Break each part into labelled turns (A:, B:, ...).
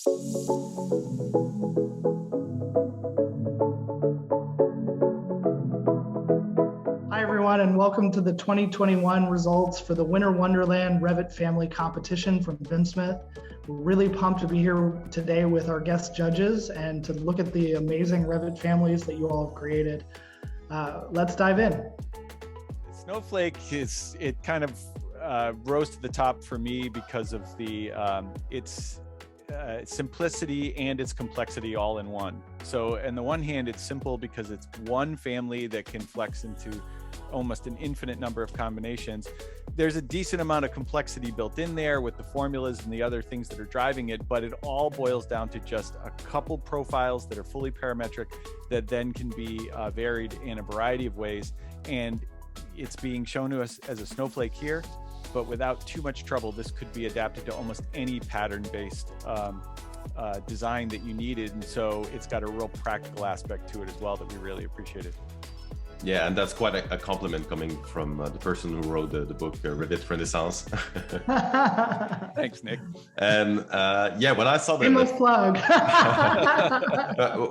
A: Hi, everyone, and welcome to the 2021 results for the Winter Wonderland Revit Family Competition from BIMsmith. We're really pumped to be here today with our guest judges and to look at the amazing Revit families that you all have created. Let's dive in.
B: Snowflake it kind of rose to the top for me because of the its simplicity and its complexity all in one. So on the one hand, it's simple because it's one family that can flex into almost an infinite number of combinations. There's a decent amount of complexity built in there with the formulas and the other things that are driving it, but it all boils down to just a couple profiles that are fully parametric that then can be varied in a variety of ways. And it's being shown to us as a snowflake here, but without too much trouble, this could be adapted to almost any pattern-based design that you needed. And so it's got a real practical aspect to it as well that we really appreciated.
C: Yeah, and that's quite a compliment coming from the person who wrote the book, Revit Renaissance.
B: Thanks, Nick.
C: And yeah, when I saw the
A: plug.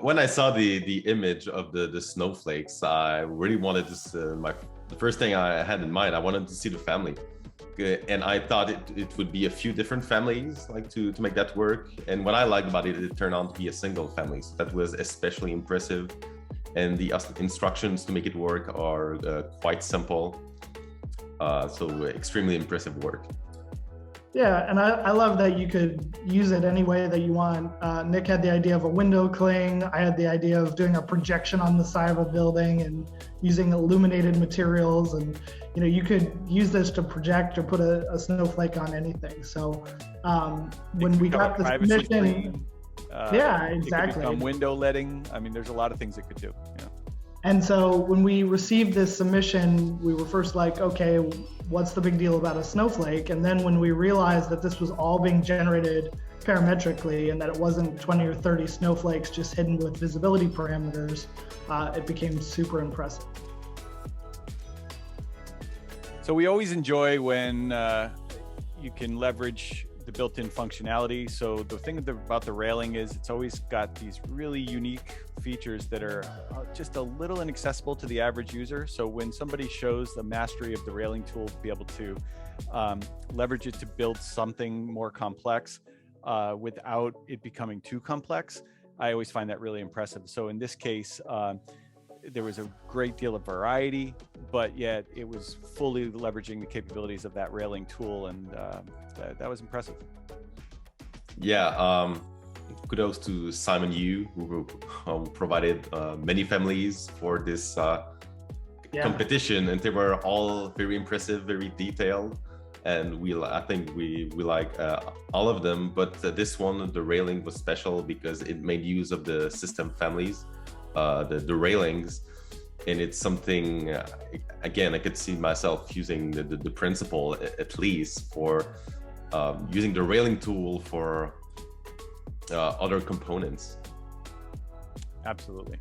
C: when I saw the image of the snowflakes, I really wanted this. The first thing I had in mind, I wanted to see the family, and I thought it would be a few different families, like to make that work. And what I liked about it, it turned out to be a single family, so that was especially impressive. And the instructions to make it work are quite simple. So extremely impressive work.
A: Yeah, and I love that you could use it any way that you want. Nick had the idea of a window cling. I had the idea of doing a projection on the side of a building and using illuminated materials. And you could use this to project or put a snowflake on anything. So when we got the submission, yeah, exactly. It could become
B: window letting. I mean, there's a lot of things it could do. Yeah.
A: And so when we received this submission, we were first like, okay, what's the big deal about a snowflake? And then when we realized that this was all being generated parametrically and that it wasn't 20 or 30 snowflakes just hidden with visibility parameters, it became super impressive. So
B: we always enjoy when you can leverage the built-in functionality. So the thing about the railing is it's always got these really unique features that are just a little inaccessible to the average user. So when somebody shows the mastery of the railing tool to be able to leverage it to build something more complex without it becoming too complex, I always find that really impressive. So in this case, there was a great deal of variety, but yet it was fully leveraging the capabilities of that railing tool, and that was impressive.
C: Yeah, kudos to Simon Yu, who provided many families for this competition, and they were all very impressive, very detailed, and I think we like all of them, but this one, the railing, was special because it made use of the system families. The railings, and it's something again I could see myself using the principle at least for using the railing tool for other components.
B: Absolutely.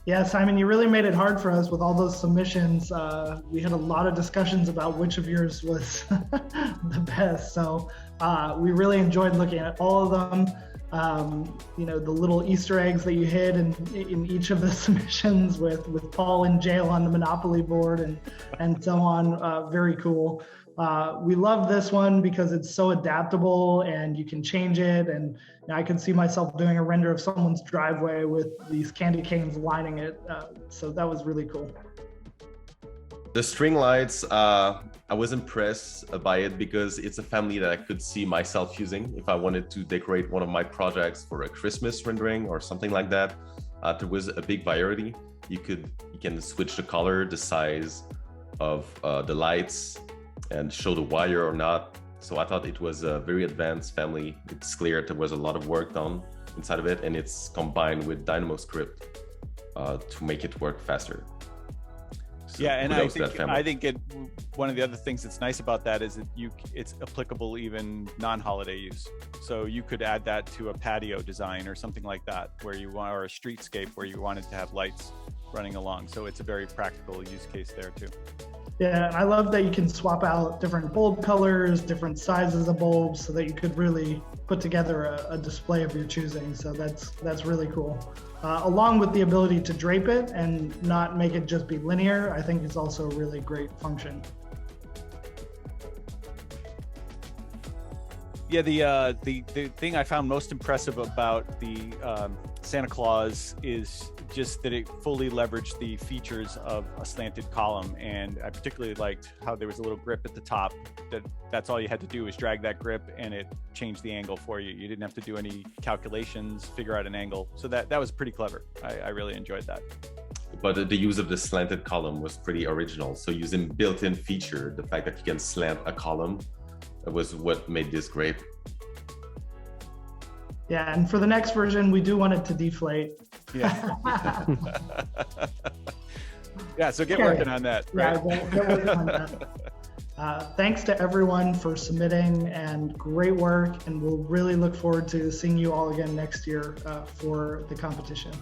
A: Yeah, Simon, you really made it hard for us with all those submissions. We had a lot of discussions about which of yours was the best, so we really enjoyed looking at all of them. The little Easter eggs that you hid in each of the submissions with Paul in jail on the Monopoly board and so on. Very cool. We love this one because it's so adaptable and you can change it. And I can see myself doing a render of someone's driveway with these candy canes lining it. So that was really cool.
C: The string lights, I was impressed by it because it's a family that I could see myself using if I wanted to decorate one of my projects for a Christmas rendering or something like that. There was a big variety. You can switch the color, the size of the lights, and show the wire or not. So I thought it was a very advanced family. It's clear there was a lot of work done inside of it, and it's combined with DynamoScript to make it work faster. So
B: yeah, and I think one of the other things that's nice about that is that it's applicable even non-holiday use. So you could add that to a patio design or something like that, or a streetscape where you wanted to have lights running along. So it's a very practical use case there too.
A: Yeah, I love that you can swap out different bulb colors, different sizes of bulbs, so that you could really put together a display of your choosing. So that's really cool. Along with the ability to drape it and not make it just be linear, I think it's also a really great function.
B: Yeah, the thing I found most impressive about the Santa Claus is just that it fully leveraged the features of a slanted column, and I particularly liked how there was a little grip at the top. That's all you had to do was drag that grip, and it changed the angle for you. You didn't have to do any calculations, figure out an angle. So that was pretty clever. I really enjoyed that.
C: But the use of the slanted column was pretty original. So using built-in feature, the fact that you can slant a column, that was what made this great.
A: Yeah, and for the next version, we do want it to deflate.
B: Yeah. Yeah, so get working on that. Right?
A: Yeah, we'll get working on that. Thanks to everyone for submitting, and great work. And we'll really look forward to seeing you all again next year for the competition.